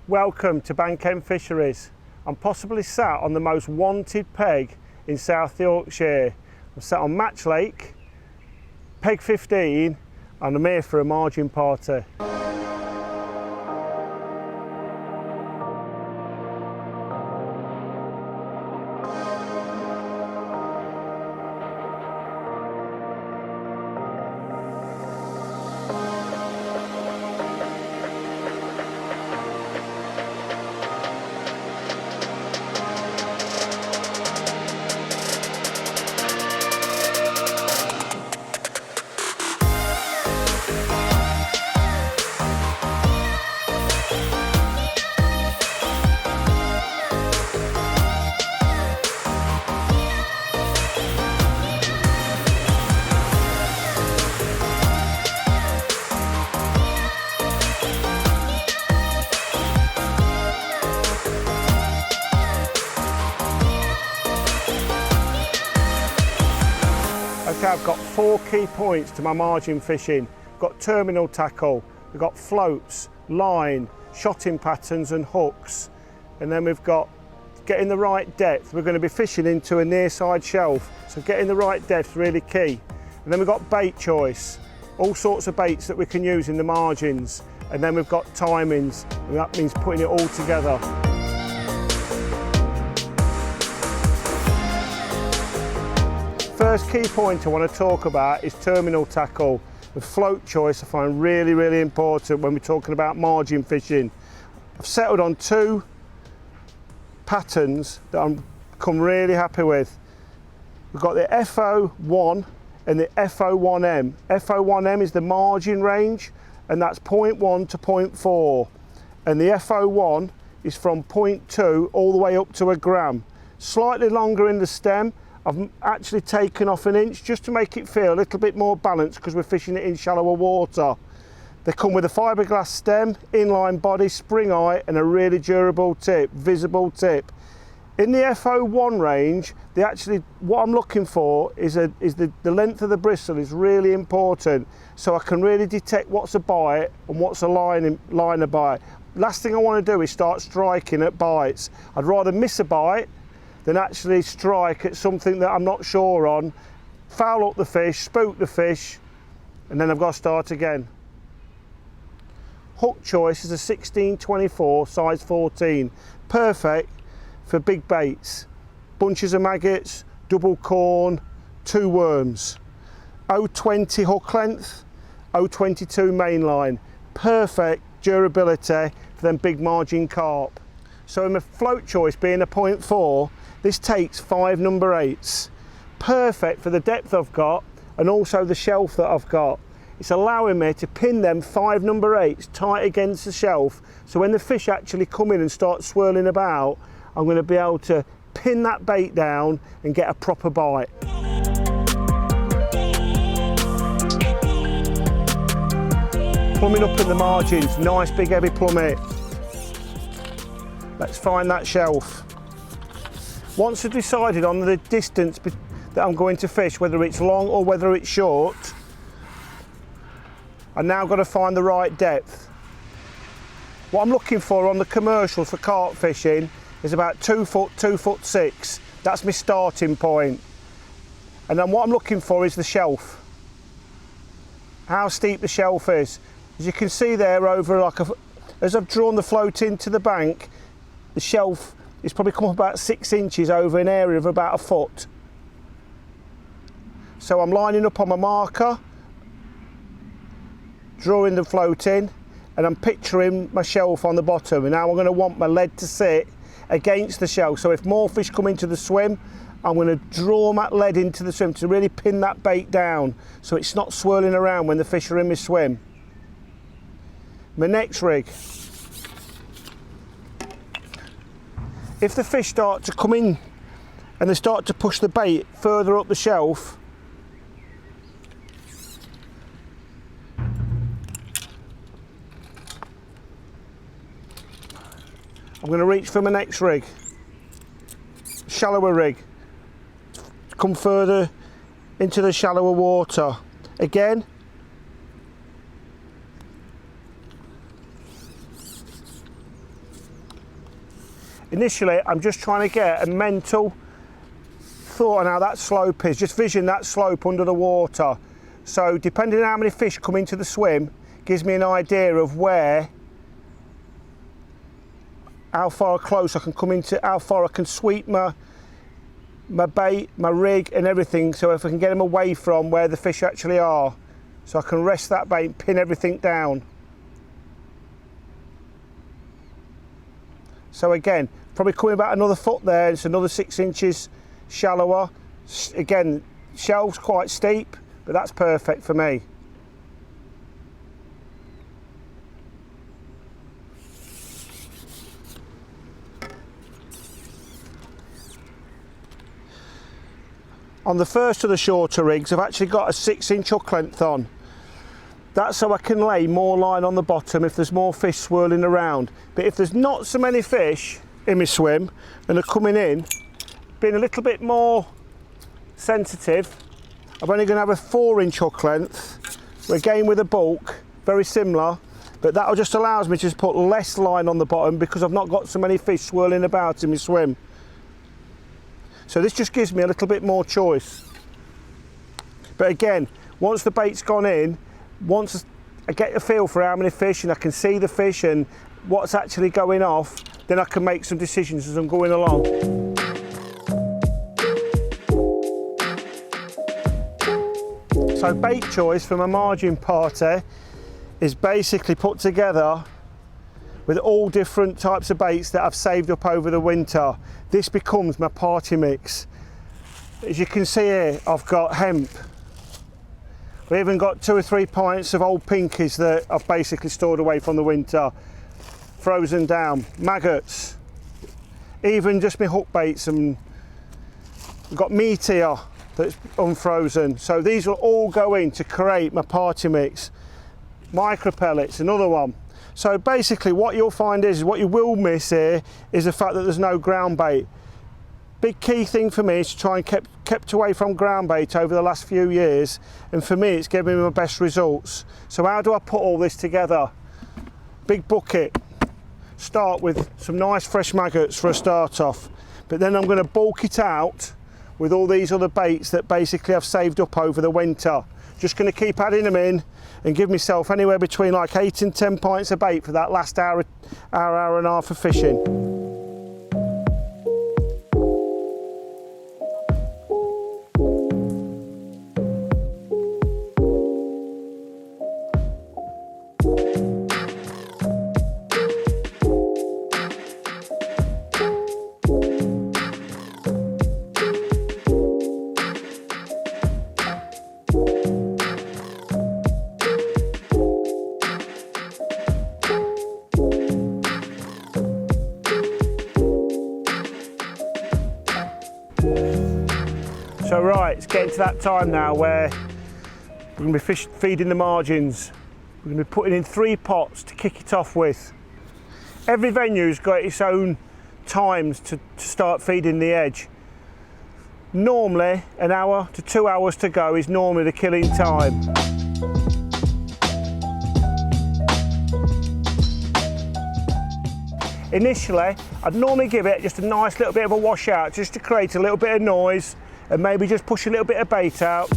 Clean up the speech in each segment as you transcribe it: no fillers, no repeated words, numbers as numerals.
Welcome to Bank End Fisheries. I'm possibly sat on the most wanted peg in South Yorkshire. I'm sat on Match Lake, peg 15, and I'm here for a margin party. Okay, I've got 4 key points to my margin fishing. I've got terminal tackle, we've got floats, line, shotting patterns and hooks. And then we've got getting the right depth. We're going to be fishing into a near side shelf, so getting the right depth is really key. And then we've got bait choice, all sorts of baits that we can use in the margins. And then we've got timings, and that means putting it all together. First key point I want to talk about is terminal tackle. The float choice I find really important when we're talking about margin fishing. I've settled on 2 patterns that I'm become really happy with. We've got the FO1 and the FO1M. FO1M is the margin range, and that's 0.1 to 0.4. And the FO1 is from 0.2 all the way up to 1 gram. Slightly longer in the stem. I've actually taken off 1 inch just to make it feel a little bit more balanced because we're fishing it in shallower water. They come with a fiberglass stem, inline body, spring eye and a really durable tip, visible tip. In the FO1 range, what I'm looking for is the length of the bristle is really important, so I can really detect what's a bite and what's a liner bite. Last thing I want to do is start striking at bites. I'd rather miss a bite than actually strike at something that I'm not sure on, foul up the fish, spook the fish, and then I've got to start again. Hook choice is a 16-24 size 14, perfect for big baits, bunches of maggots, double corn, 2 worms. 0.20 hook length, 0.22 main line, perfect durability for them big margin carp. So in my float choice being a 0.4, this takes 5 number 8s. Perfect for the depth I've got and also the shelf that I've got. It's allowing me to pin them 5 number 8s tight against the shelf, so when the fish actually come in and start swirling about, I'm going to be able to pin that bait down and get a proper bite. Plumbing up in the margins, nice big heavy plummet. Let's find that shelf. Once I've decided on the distance that I'm going to fish, whether it's long or whether it's short, I've now got to find the right depth. What I'm looking for on the commercials for carp fishing is about 2 foot, 2 foot 6. That's my starting point. And then what I'm looking for is the shelf. How steep the shelf is. As you can see there, as I've drawn the float into the bank, the shelf is probably come up about 6 inches over an area of about 1 foot. So I'm lining up on my marker, drawing the float in, and I'm picturing my shelf on the bottom. And now I'm going to want my lead to sit against the shelf. So if more fish come into the swim, I'm going to draw that lead into the swim to really pin that bait down so it's not swirling around when the fish are in my swim. My next rig. If the fish start to come in and they start to push the bait further up the shelf, I'm going to reach for my next rig, shallower rig, come further into the shallower water. Again, Initially, I'm just trying to get a mental thought on how that slope is. Just vision that slope under the water. So depending on how many fish come into the swim, gives me an idea of how far close I can come into, how far I can sweep my bait, my rig and everything, so if I can get them away from where the fish actually are, so I can rest that bait and pin everything down. So again, probably coming about another foot there, it's another 6 inches shallower. Again, shelf's quite steep, but that's perfect for me. On the first of the shorter rigs, I've actually got a 6-inch hook length on. That's so I can lay more line on the bottom if there's more fish swirling around. But if there's not so many fish in my swim and they're coming in, being a little bit more sensitive, I'm only going to have a 4-inch hook length. Again with a bulk, very similar, but that just allows me to just put less line on the bottom because I've not got so many fish swirling about in my swim. So this just gives me a little bit more choice. But again, once the bait's gone in, once I get a feel for how many fish and I can see the fish and what's actually going off, then I can make some decisions as I'm going along. So bait choice for my margin party is basically put together with all different types of baits that I've saved up over the winter. This becomes my party mix. As you can see here, I've got hemp. I've even got 2 or 3 pints of old pinkies that I've basically stored away from the winter, frozen down, maggots, even just my hook baits, and I've got meat here that's unfrozen. So these will all go in to create my party mix. Micro pellets, another one. So basically what you'll find is what you will miss here is the fact that there's no ground bait. Big key thing for me is to try and kept away from ground bait over the last few years, and for me it's given me my best results. So how do I put all this together? Big bucket. Start with some nice fresh maggots for a start off, but then I'm going to bulk it out with all these other baits that basically I've saved up over the winter. Just going to keep adding them in and give myself anywhere between like 8 and 10 pints of bait for that last hour and a half of fishing. So right, it's getting to that time now where we're going to be feeding the margins. We're going to be putting in 3 pots to kick it off with. Every venue's got its own times to start feeding the edge. Normally, an hour to 2 hours to go is normally the killing time. Initially, I'd normally give it just a nice little bit of a washout just to create a little bit of noise and maybe just push a little bit of bait out.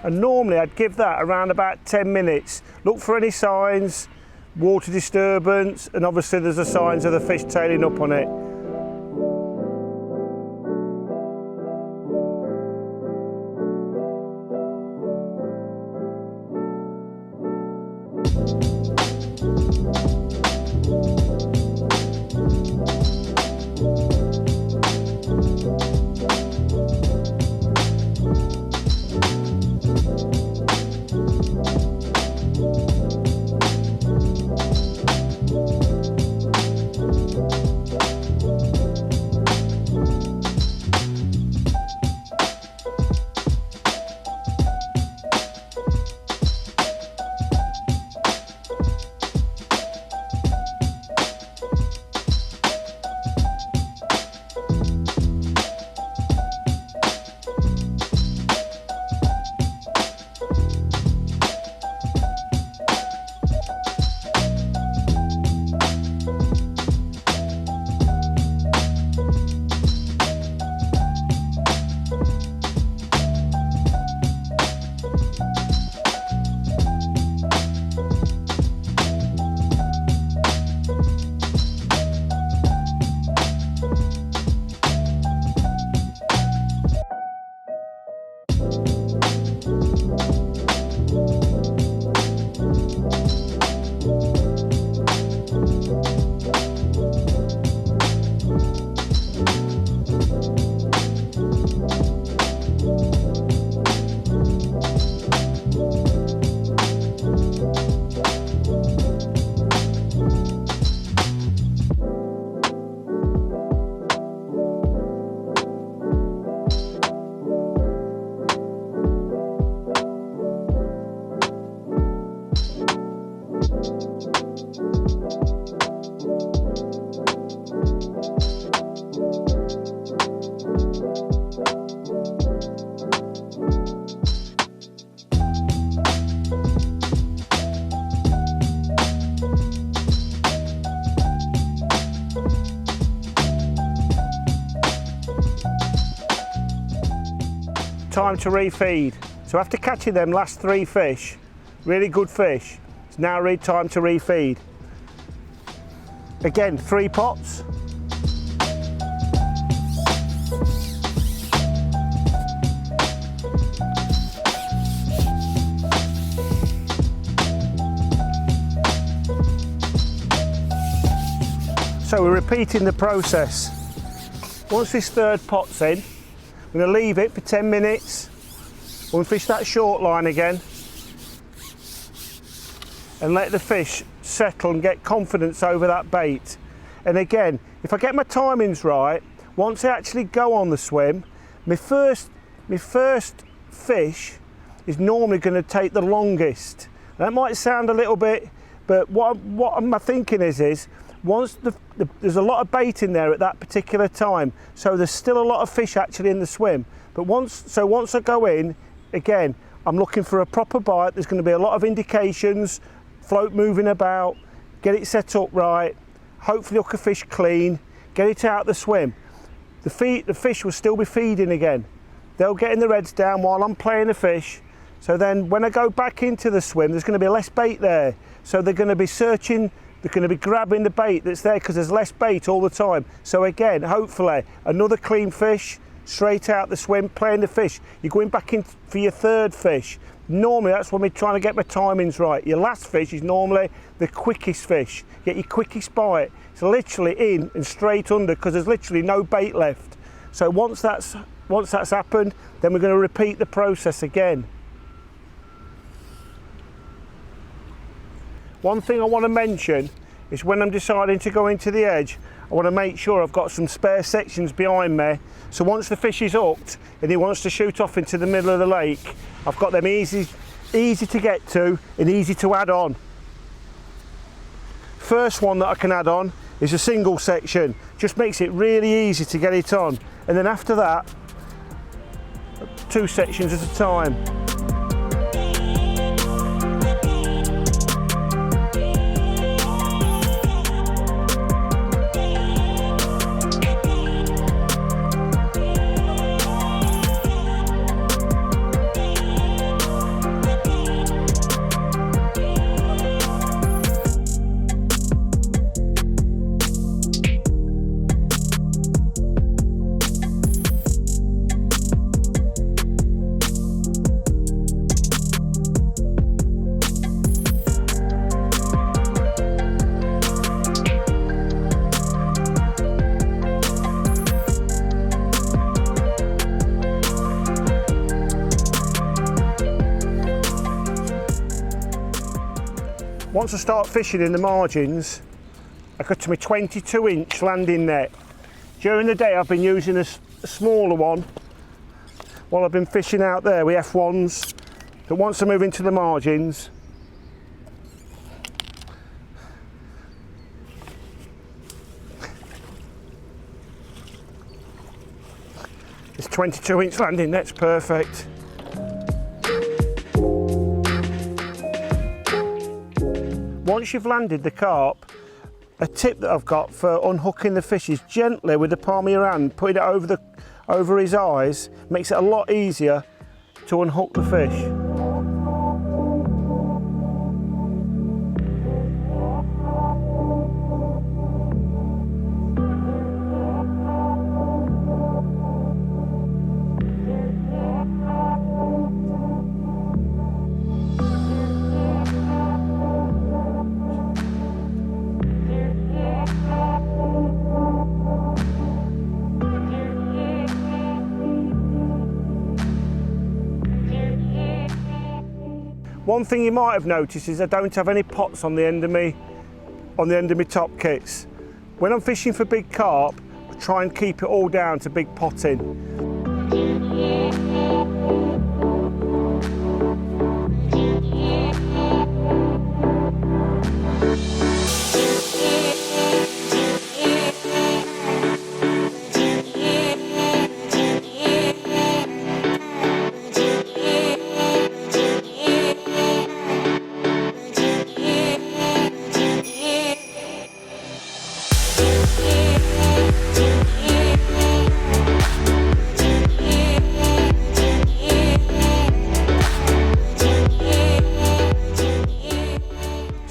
And normally I'd give that around about 10 minutes. Look for any signs, water disturbance, and obviously there's the signs of the fish tailing up on it. time to refeed. So after catching them last 3 fish, really good fish, it's now time to refeed. Again, 3 pots. So we're repeating the process. Once this 3rd pot's in, I'm going to leave it for 10 minutes. We'll fish that short line again and let the fish settle and get confidence over that bait. And again, if I get my timings right, once I actually go on the swim, my first fish is normally going to take the longest. That might sound a little bit, but what my thinking is once there's a lot of bait in there at that particular time, so there's still a lot of fish actually in the swim. But once I go in, again, I'm looking for a proper bite. There's going to be a lot of indications, float moving about, get it set up right, hopefully hook a fish clean, get it out the swim. The fish will still be feeding again. They'll get in the reds down while I'm playing the fish. So then when I go back into the swim, there's going to be less bait there. So they're going to be searching, they're going to be grabbing the bait that's there because there's less bait all the time. So again, hopefully, another clean fish, straight out the swim, playing the fish. You're going back in for your 3rd fish. Normally, that's when we're trying to get my timings right. Your last fish is normally the quickest fish. Get your quickest bite. It's literally in and straight under because there's literally no bait left. So once that's happened, then we're going to repeat the process again. One thing I want to mention is when I'm deciding to go into the edge, I want to make sure I've got some spare sections behind me. So once the fish is hooked and he wants to shoot off into the middle of the lake, I've got them easy to get to and easy to add on. First one that I can add on is a single section. Just makes it really easy to get it on. And then after that, 2 sections at a time. Once I start fishing in the margins, I go to my 22-inch landing net. During the day I've been using a smaller one while I've been fishing out there with F1s, but once I move into the margins, this 22-inch landing net's perfect. Once you've landed the carp, a tip that I've got for unhooking the fish is gently with the palm of your hand, putting it over his eyes, makes it a lot easier to unhook the fish. One thing you might have noticed is I don't have any pots on the end of me top kits. When I'm fishing for big carp, I try and keep it all down to big potting.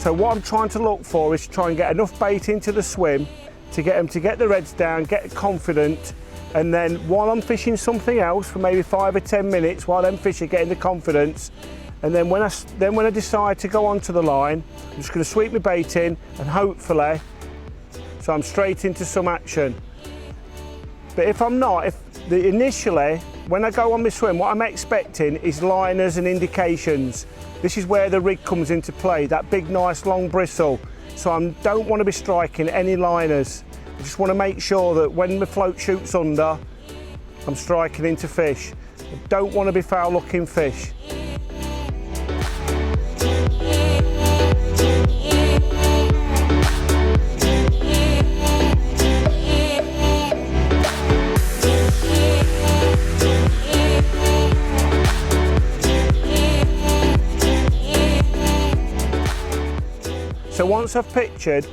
So what I'm trying to look for is try and get enough bait into the swim to get them to get the reds down, get confident, and then while I'm fishing something else for maybe 5 or 10 minutes, while them fish are getting the confidence, and then when I decide to go onto the line, I'm just going to sweep my bait in and hopefully, so I'm straight into some action. But if I'm not, initially, when I go on my swim, what I'm expecting is liners and indications. This is where the rig comes into play, that big, nice, long bristle. So I don't want to be striking any liners. I just want to make sure that when the float shoots under, I'm striking into fish. I don't want to be foul-looking fish. So once I've pictured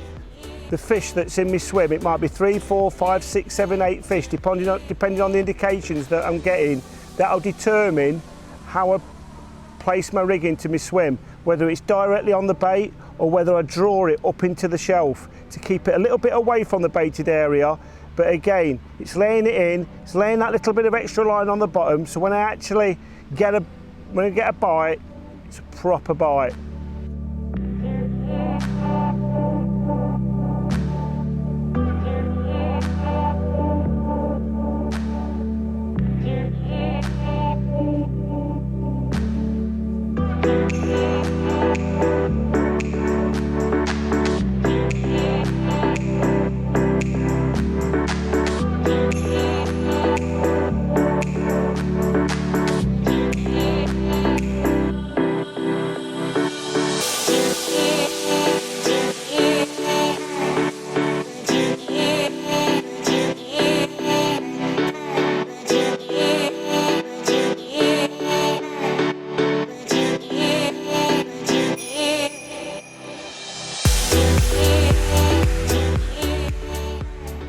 the fish that's in my swim, it might be 3, 4, 5, 6, 7, 8 fish, depending on the indications that I'm getting, that'll determine how I place my rig into my swim, whether it's directly on the bait or whether I draw it up into the shelf to keep it a little bit away from the baited area. But again, it's laying it in, it's laying that little bit of extra line on the bottom, so when I actually get a bite, it's a proper bite.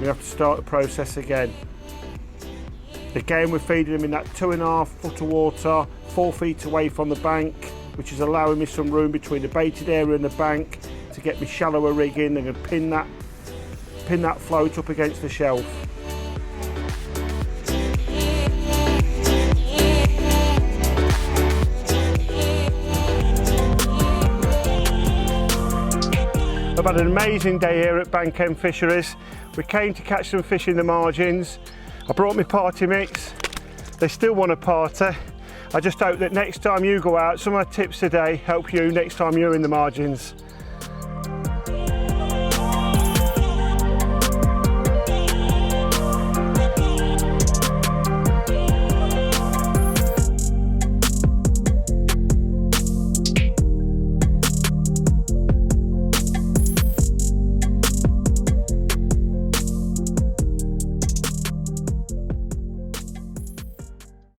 We have to start the process again. Again, we're feeding them in that 2.5 foot of water, 4 feet away from the bank, which is allowing me some room between the baited area and the bank to get me shallower rig in and pin that float up against the shelf. I've had an amazing day here at Bank End Fisheries. We came to catch some fish in the margins. I brought my party mix. They still want a party. I just hope that next time you go out, some of my tips today help you next time you're in the margins.